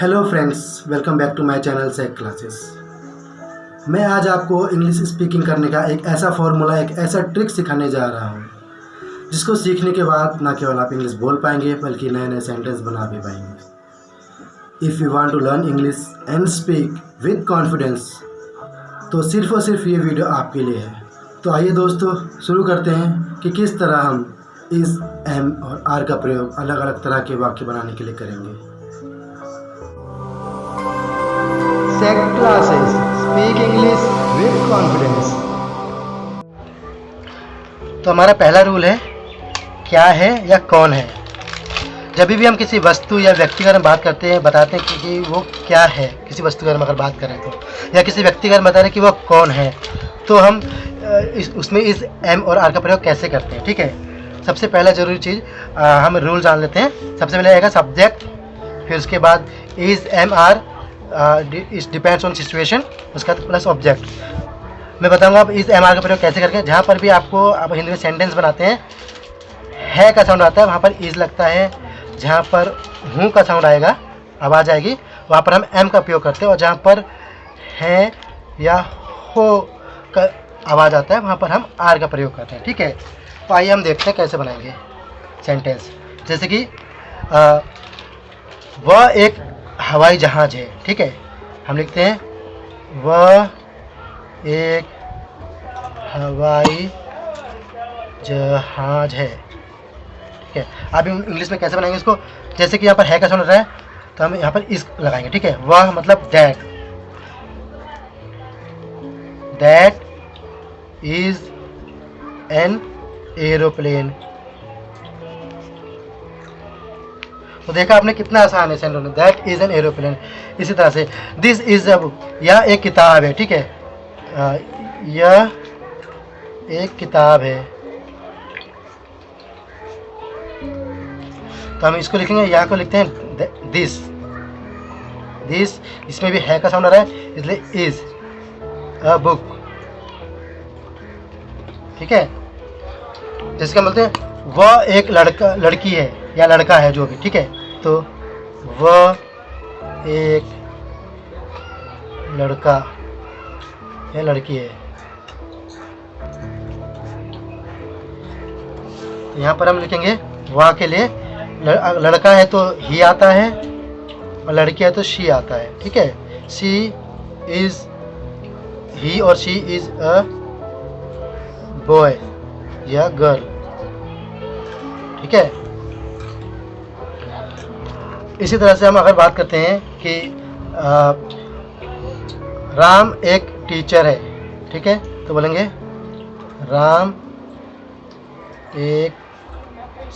Hello friends, welcome back to my channel सेक classes. मैं आज आपको इंग्लिश स्पीकिंग करने का एक ऐसा फॉर्मूला, एक ऐसा ट्रिक सिखाने जा रहा हूँ जिसको सीखने के बाद ना केवल आप इंग्लिश बोल पाएंगे बल्कि नए नए सेंटेंस बना भी पाएंगे। If you want to learn English and speak with confidence तो सिर्फ और सिर्फ ये वीडियो आपके लिए है। तो आइए दोस्तों, शुरू करते हैं कि किस तरह हम इस एम और आर का प्रयोग अलग अलग तरह के वाक्य बनाने के लिए करेंगे। सेक classes, speak English with confidence. तो हमारा पहला रूल है, क्या है या कौन है। जब भी हम किसी वस्तु या व्यक्ति के बारे में बात करते हैं, बताते हैं कि वो क्या है, किसी वस्तु के बारे में अगर बात करें तो, या किसी व्यक्ति के बारे में बता रहे हैं कि वो कौन है, तो हम उसमें इस एम और आर का प्रयोग कैसे करते हैं। ठीक है, सबसे पहला जरूरी चीज़ हम रूल जान लेते हैं। सबसे पहले आएगा सब्जेक्ट, फिर उसके बाद is am are it depends on situation, उसका प्लस ऑब्जेक्ट। मैं बताऊंगा आप इस एम आर का प्रयोग कैसे करके। जहाँ पर भी आपको आप हिंदी में सेंटेंस बनाते हैं, है का साउंड आता है वहाँ पर इज लगता है। जहाँ पर हूँ का साउंड आएगा, आवाज़ आएगी, वहाँ पर हम एम का उपयोग करते हैं। और जहाँ पर है या हो का आवाज़ आता है वहाँ पर हम आर का प्रयोग करते हैं। ठीक है, तो आइए हम देखते हैं कैसे बनाएंगे सेंटेंस। जैसे कि वह एक हवाई जहाज़ है। ठीक है, हम लिखते हैं वह एक हवाई जहाज़ है। ठीक है, आप इंग्लिश में कैसे बनाएंगे इसको। जैसे कि यहाँ पर है का साउंड हो रहा है तो हम यहाँ पर इस लगाएंगे। ठीक है, वह मतलब that, that is an aeroplane. तो देखा आपने कितना आसान है sentence, that is an aeroplane. इसी तरह से दिस इज अ बुक, यह एक किताब है। ठीक है, यह एक किताब है। तो हम इसको लिखेंगे, यहाँ को लिखते हैं दिस, दिस, इसमें भी है का साउंड आ रहा है इसलिए इज अ बुक। ठीक है, जैसे क्या बोलते हैं वह एक लड़का लड़की है या लड़का है जो भी। ठीक है, तो वह एक लड़का या लड़की है। यहाँ पर हम लिखेंगे वह के लिए लड़का है तो ही आता है और लड़की है तो शी आता है। ठीक है, शी इज, ही और शी इज अ बॉय या गर्ल। ठीक है, इसी तरह से हम अगर बात करते हैं कि राम एक टीचर है। ठीक है, तो बोलेंगे राम एक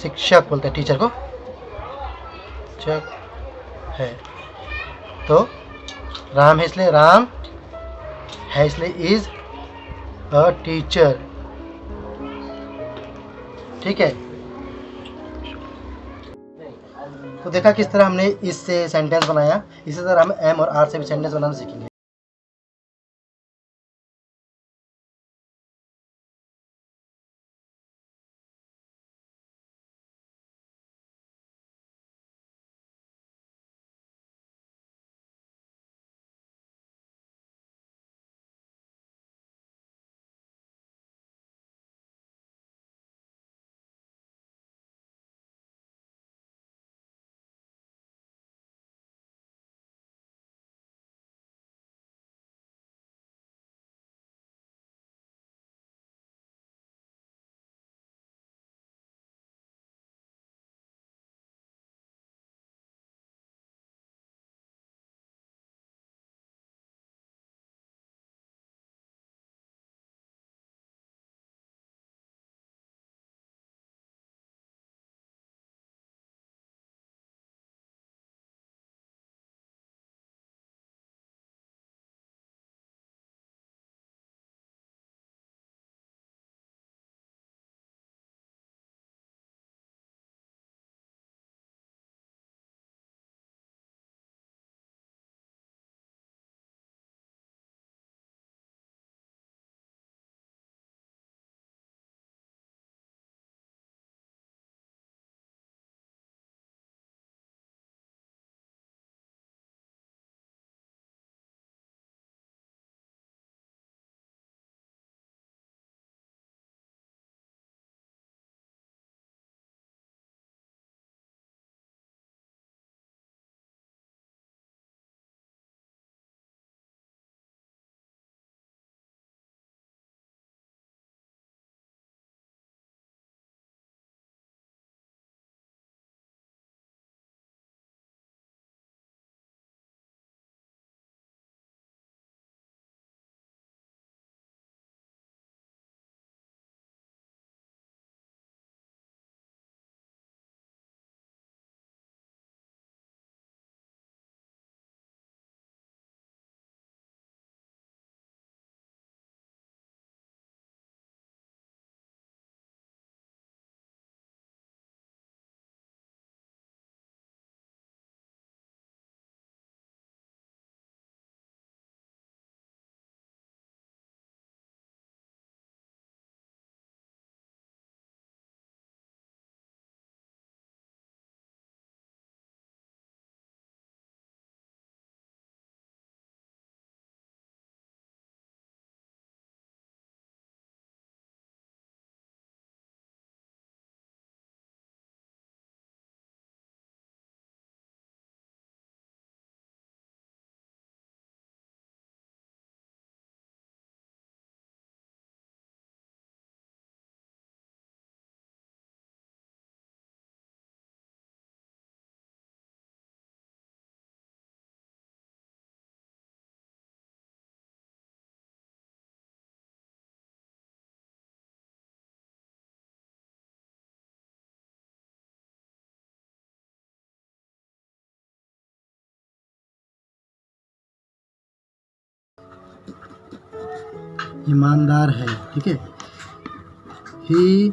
शिक्षक, बोलते हैं टीचर को, शिक्षक है। तो राम है इसलिए राम है इसलिए इज अ टीचर। ठीक है, तो देखा किस तरह हमने इससे सेंटेंस बनाया। इसी तरह हम एम और आर से भी सेंटेंस बनाना सीखेंगे। ईमानदार है, ठीक है। ही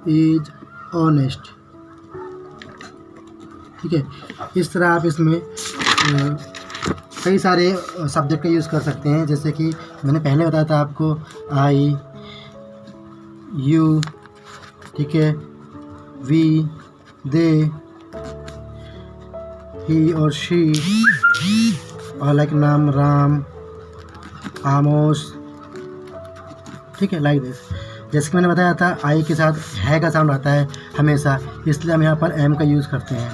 इज ऑनेस्ट, ठीक है। इस तरह आप इसमें कई सारे सब्जेक्ट का यूज़ कर सकते हैं, जैसे कि मैंने पहले बताया था आपको आई, यू, ठीक है, वी, दे, ही और शी, और लाइक नाम राम, आमोस, ठीक है, लाइक दिस। जैसे कि मैंने बताया था आई के साथ है का साउंड आता है हमेशा, इसलिए हम यहाँ पर एम का यूज़ करते हैं।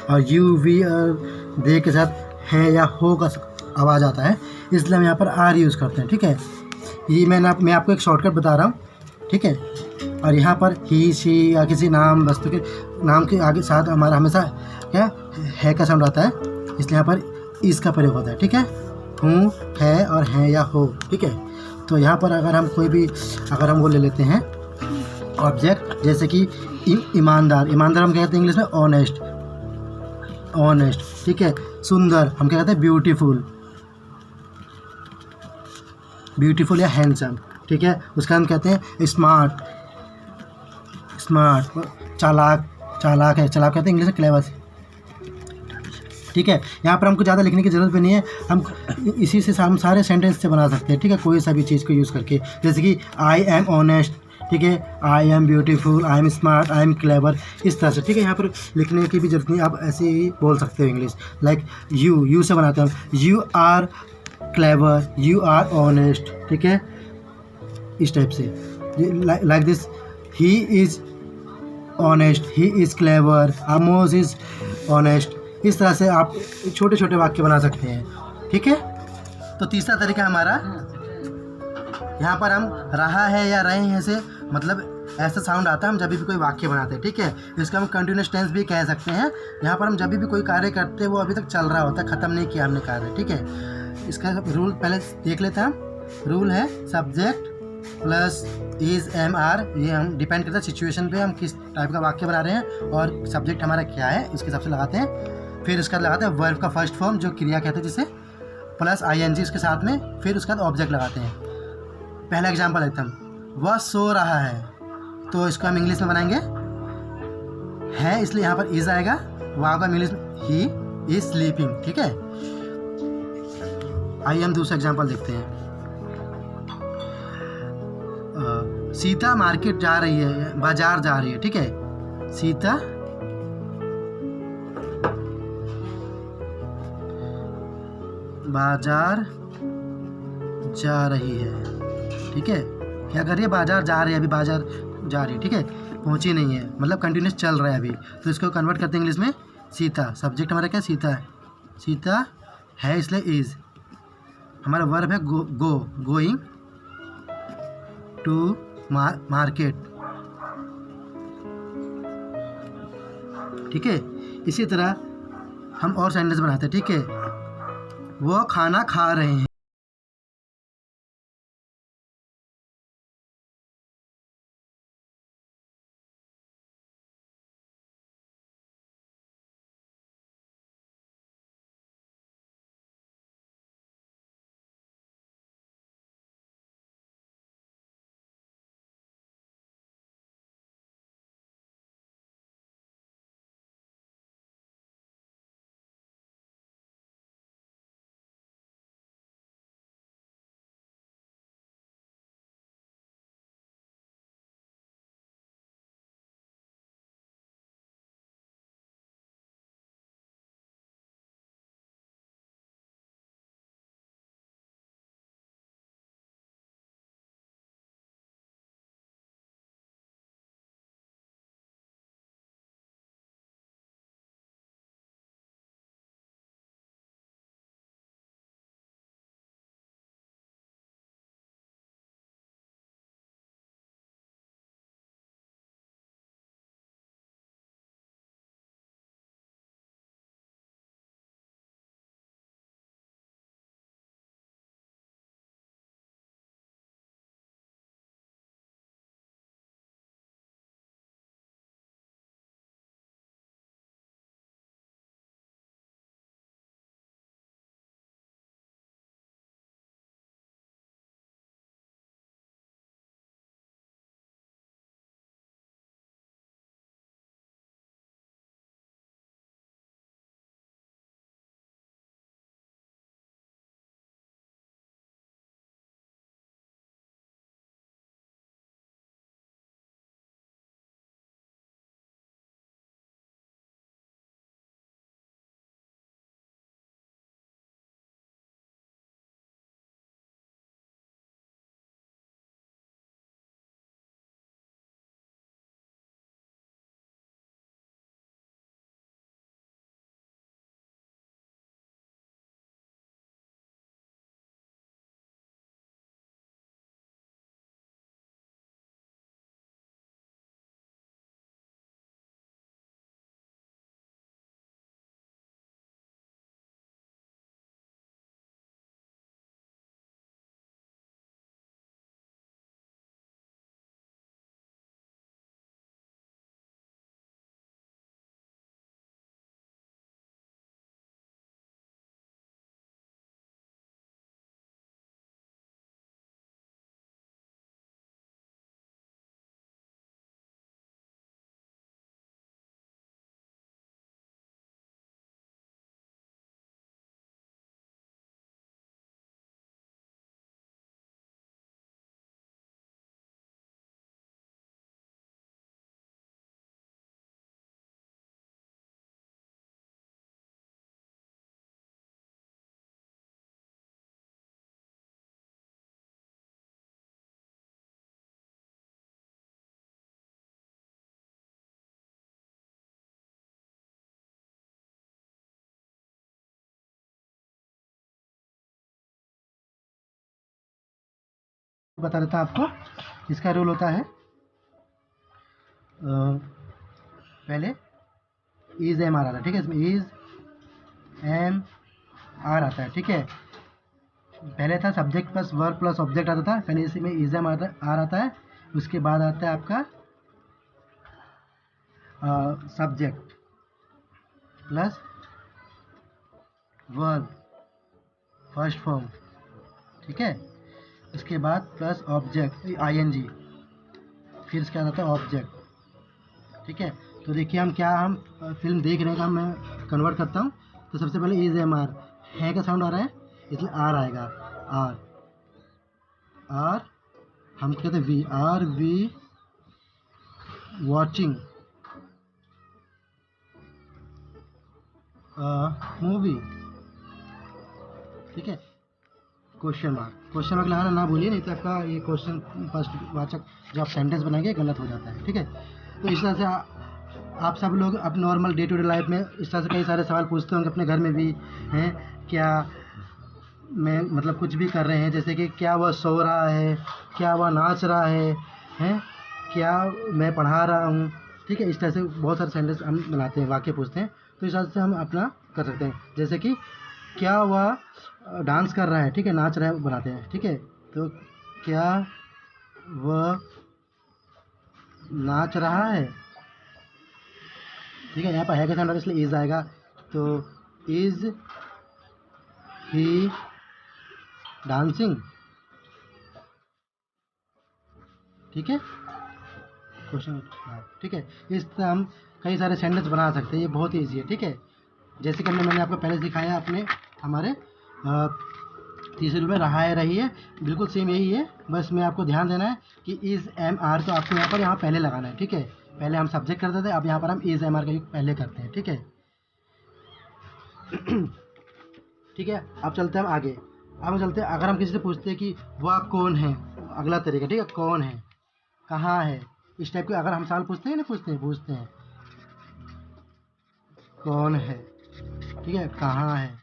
और यू, वी और दे के साथ है या हो का आवाज़ आता है, इसलिए हम यहाँ पर आर यूज़ करते हैं, ठीक है। ये मैं आपको एक शॉर्टकट बता रहा हूँ, ठीक है। और यहाँ पर ही, शी या किसी नाम वस्तु के नाम के आगे साथ हमारा हमेशा क्या है का साउंड आता है, इसलिए यहाँ पर इस का प्रयोग होता है, ठीक है। हूँ, है और हैं या हो, ठीक है। तो यहाँ पर अगर हम कोई भी अगर हम वो ले लेते हैं ऑब्जेक्ट, जैसे कि ईमानदार, ईमानदार हम क्या कहते हैं इंग्लिश में ऑनेस्ट, ऑनेस्ट, ठीक है। सुंदर हम क्या कहते हैं ब्यूटीफुल, ब्यूटीफुल या हैंडसम, ठीक है। उसका हम कहते हैं स्मार्ट, स्मार्ट, चालाक, चालाक है, चालाक कहते हैं इंग्लिश में क्लेवर, ठीक है। यहाँ पर हमको ज़्यादा लिखने की ज़रूरत भी नहीं है, हम इसी से हम सारे सेंटेंस से बना सकते हैं, ठीक है, कोई सा भी चीज़ को यूज़ करके। जैसे कि आई एम ऑनेस्ट, ठीक है, I am beautiful, I am smart, I am clever, इस तरह से, ठीक है। यहाँ पर लिखने की भी ज़रूरत नहीं, आप ऐसे ही बोल सकते हो इंग्लिश। लाइक यू से बनाते हैं, you are clever, you are honest, ठीक है, इस टाइप से। Like this, he is honest, he is clever, Amos is honest. इस तरह से आप छोटे छोटे वाक्य बना सकते हैं, ठीक है। तो तीसरा तरीका हमारा, यहाँ पर हम रहा है या रहे हैं से मतलब ऐसा साउंड आता है हम जब भी कोई वाक्य बनाते हैं, ठीक है। इसका हम कंटिन्यूस टेंस भी कह सकते हैं। यहाँ पर हम जब भी कोई कार्य करते हैं वो अभी तक चल रहा होता है, ख़त्म नहीं किया हमने कार्य, ठीक है। इसका रूल पहले देख लेते हैं हम। रूल है subject plus is am are, ये हम डिपेंड करता है सिचुएशन पे, हम किस टाइप का वाक्य बना रहे हैं और सब्जेक्ट हमारा क्या है इसके हिसाब से लगाते हैं। फिर उसका लगाते हैं वर्ब का फर्स्ट फॉर्म जो क्रिया कहते हैं जिसे, प्लस आई एन जी उसके साथ में, फिर उसके बाद ऑब्जेक्ट लगाते हैं। पहला एग्जांपल लेते हैं, वह सो रहा है, तो इसको हम इंग्लिश में बनाएंगे है, इसलिए यहाँ पर इज आएगा, वहाँ का इंग्लिश में ही इज स्लीपिंग, ठीक है। आइए हम दूसरा एग्जांपल देखते हैं। सीता मार्केट जा रही है, बाजार जा रही है, ठीक है, सीता बाजार जा रही है, ठीक है। क्या कर रही है, बाजार जा रही है, अभी बाजार जा रही है, ठीक है, पहुंची नहीं है, मतलब कंटिन्यूस चल रहा है अभी, तो इसको कन्वर्ट करते हैं इंग्लिश में सीता। सब्जेक्ट हमारा क्या सीता है, सीता है इसलिए इज, हमारा वर्ब है गो, गोइंग टू मार्केट, ठीक है। इसी तरह हम और सेंटेंस बनाते हैं, ठीक है, वो खाना खा रहे हैं। बता देता हूँ आपको। इसका रूल होता है पहले इज एम आर आता है, ठीक है। इसमें इज एम आर आता है, ठीक है। पहले था subject plus verb plus object आता था, पहले इसी में इज एम आर आता है। उसके बाद आता है आपका subject plus verb first form, ठीक है। उसके बाद प्लस ऑब्जेक्ट आईएनजी, फिर इसके बाद आता है ऑब्जेक्ट, ठीक है। तो देखिए हम फिल्म देख रहे हैं, मैं कन्वर्ट करता हूँ। तो सबसे पहले इज एम आर है का साउंड आ रहा है, इसलिए आर आएगा। आर आर हम कहते हैं we, are we watching movie, ठीक है। क्वेश्चन मार्क लगाना ना भूलिए, नहीं तो आपका ये क्वेश्चन फर्स्ट वाचक जो आप सेंटेंस बनाएंगे गलत हो जाता है, ठीक है। तो इस तरह से आप सब लोग अब normal day to day life में इस तरह से कई सारे सवाल पूछते होंगे, अपने घर में भी हैं क्या, मैं मतलब कुछ भी कर रहे हैं, जैसे कि क्या वह सो रहा है, क्या वह नाच रहा है, हैं क्या मैं पढ़ा रहा हूँ, ठीक है। इस तरह से बहुत सारे सेंटेंस हम बनाते हैं, वाक्य पूछते हैं। तो इस तरह से हम अपना कर सकते हैं, जैसे कि क्या वह डांस कर रहा है, ठीक है, नाच रहा है बनाते हैं, ठीक है। तो क्या वह नाच रहा है, ठीक है। यहाँ पर है के साउंड इसलिए इज आएगा, तो इज ही डांसिंग, ठीक है, क्वेश्चन, ठीक है। इस तरह हम कई सारे सेंटेंस बना सकते हैं, ये बहुत ही ईजी है, ठीक है। जैसे कि मैंने आपको पहले सिखाया अपने हमारे तीसरे रूल में रहा है रही है, बिल्कुल सेम यही है। बस में आपको ध्यान देना है कि इज एम आर तो आपको यहाँ पहले लगाना है, ठीक है। पहले हम सब्जेक्ट करते थे, अब यहाँ पर हम इज एम आर का यूज पहले करते हैं, ठीक है। ठीक है, अब चलते हैं हम आगे। अब हम चलते हैं, अगर हम किसी से पूछते हैं कि वह कौन है, अगला तरीका, ठीक है, कौन है, कहाँ है, इस टाइप के अगर हम सवाल पूछते हैं ना, पूछते हैं कौन है, ठीक है, कहाँ है,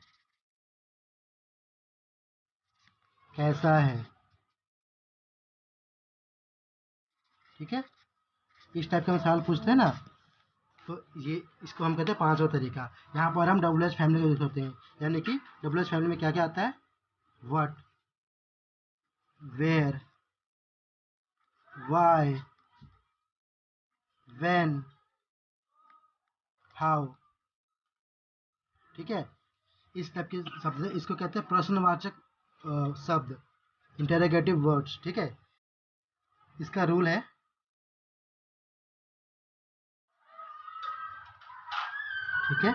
कैसा है, ठीक है, इस टाइप के हम सवाल पूछते हैं ना, तो ये इसको हम कहते हैं पांचवा तरीका। यहाँ पर हम डब्ल्यू एच फैमिली का यूज करते हैं, यानी कि डब्ल्यू एच फैमिली में क्या क्या आता है, what, where, why, when, how, ठीक है। इस टाइप के शब्द, इसको कहते हैं प्रश्नवाचक शब्द, इंटेरोगेटिव वर्ड्स, ठीक है। इसका रूल है, ठीक है,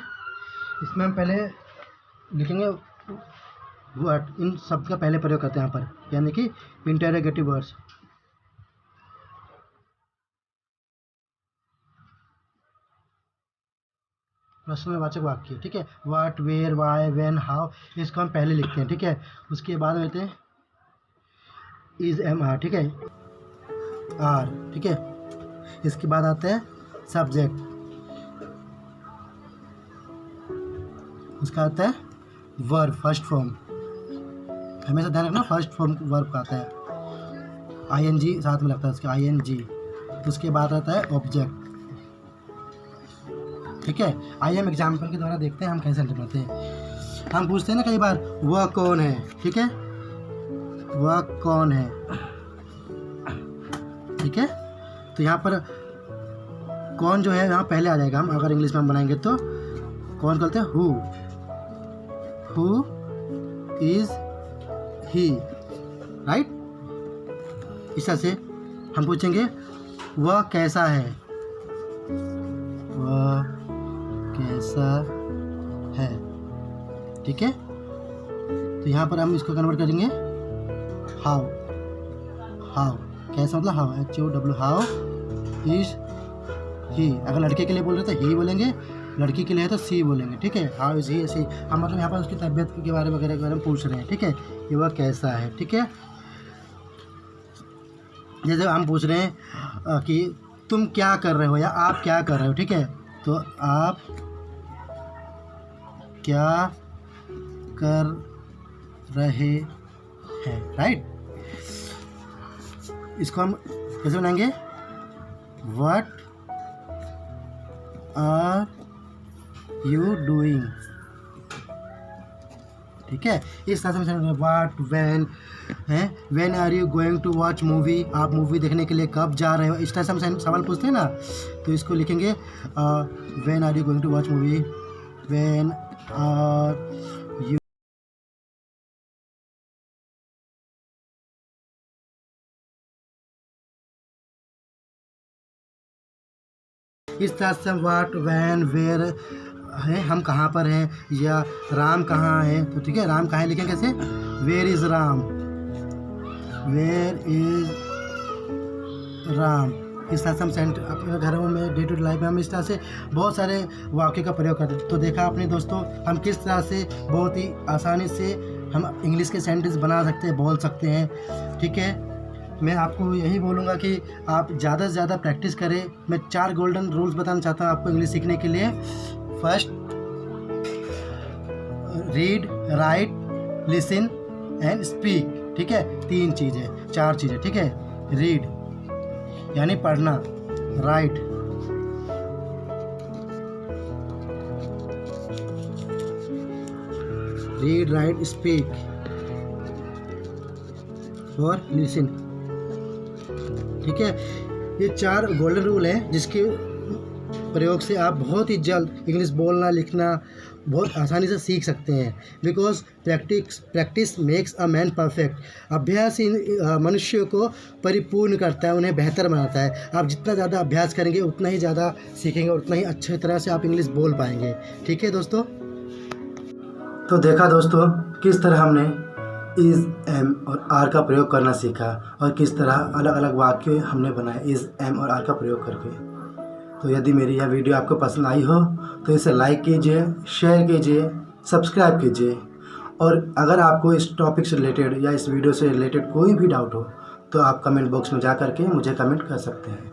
इसमें हम पहले लिखेंगे वर्ड, इन शब्द का पहले प्रयोग करते हैं यहाँ पर, यानी कि इंटेरोगेटिव वर्ड्स, प्रश्नवाचक वाक्य, ठीक है। What, where, why, when, how, इसको हम पहले लिखते हैं, ठीक है। उसके बाद लेते हैं इज एम आर, ठीक है, आर, ठीक है। इसके बाद आता है सब्जेक्ट, उसका आता है वर्ब फर्स्ट फॉर्म, हमेशा ध्यान रखना फर्स्ट फॉर्म वर्ब का आता है, आईएनजी साथ में लगता है उसके, आईएनजी। उसके बाद आता है ऑब्जेक्ट, ठीक है। आइए हम एग्जाम्पल के द्वारा देखते हैं हम कैसे लिखते हैं। हम पूछते हैं ना कई बार वह कौन है, ठीक है, वह कौन है, ठीक है। तो यहाँ पर कौन जो है यहाँ पहले आ जाएगा, हम अगर इंग्लिश में हम बनाएंगे तो कौन बोलते हैं, हु इज ही, राइट। इस तरह से हम पूछेंगे वह कैसा है, वह कैसा है, ठीक है। तो यहाँ पर हम इसको कन्वर्ट करेंगे हाउ, कैसा मतलब how, HOW, how is he. अगर लड़के के लिए बोल रहे तो ही बोलेंगे, लड़की के लिए है तो सी बोलेंगे, ठीक है। हाउ इज ही, सी, हम मतलब यहाँ पर उसकी तबीयत के बारे वगैरह के बारे में पूछ रहे हैं, ठीक है, कि वह कैसा है, ठीक है। जैसे हम पूछ रहे हैं कि तुम क्या कर रहे हो या आप क्या कर रहे हो, ठीक है, तो आप क्या कर रहे हैं, राइट। इसको हम कैसे बनाएंगे, व्हाट आर यू डूइंग, ठीक है। इस तरह से हम व्हाट, व्हेन है, when are you going to watch movie, आप मूवी देखने के लिए कब जा रहे हो, इस तरह से हम सवाल पूछते हैं ना, तो इसको लिखेंगे when are you going to watch movie, when are you, इस तरह से व्हाट, व्हेन, वेयर है, हम कहाँ पर हैं, या राम कहाँ है, तो ठीक है, राम कहाँ है लिखेंगे कैसे, where is Ram, where is Ram. इस तरह से हम अपने घरों में डे टू डे लाइफ में हम इस तरह से बहुत सारे वाक्य का प्रयोग करते हैं। तो देखा आपने दोस्तों, हम किस तरह से बहुत ही आसानी से हम इंग्लिश के सेंटेंस बना सकते हैं, बोल सकते हैं, ठीक है। मैं आपको यही बोलूँगा कि आप ज़्यादा से ज़्यादा प्रैक्टिस करें। मैं 4 गोल्डन रूल्स बताना चाहता हूँ आपको इंग्लिश सीखने के लिए। First, read, right, listen and speak, ठीक है, 3 चीज़ें, 4 चीज़ें, ठीक है। रीड यानी पढ़ना, राइट रीड, राइट, स्पीक और लिसन, ठीक है। ये 4 गोल्डन रूल हैं जिसके प्रयोग से आप बहुत ही जल्द इंग्लिश बोलना लिखना बहुत आसानी से सीख सकते हैं। Because practice makes a man perfect. अभ्यास मनुष्य को परिपूर्ण करता है, उन्हें बेहतर बनाता है। आप जितना ज़्यादा अभ्यास करेंगे उतना ही ज़्यादा सीखेंगे, उतना ही अच्छी तरह से आप इंग्लिश बोल पाएंगे, ठीक है दोस्तों। तो देखा दोस्तों किस तरह हमने इज़, एम और आर का प्रयोग करना सीखा और किस तरह अलग अलग वाक्य हमने बनाए इज़, एम और आर का प्रयोग करके। तो यदि मेरी यह वीडियो आपको पसंद आई हो तो इसे लाइक कीजिए, शेयर कीजिए, सब्सक्राइब कीजिए। और अगर आपको इस टॉपिक से रिलेटेड या इस वीडियो से रिलेटेड कोई भी डाउट हो तो आप कमेंट बॉक्स में जा कर के मुझे कमेंट कर सकते हैं।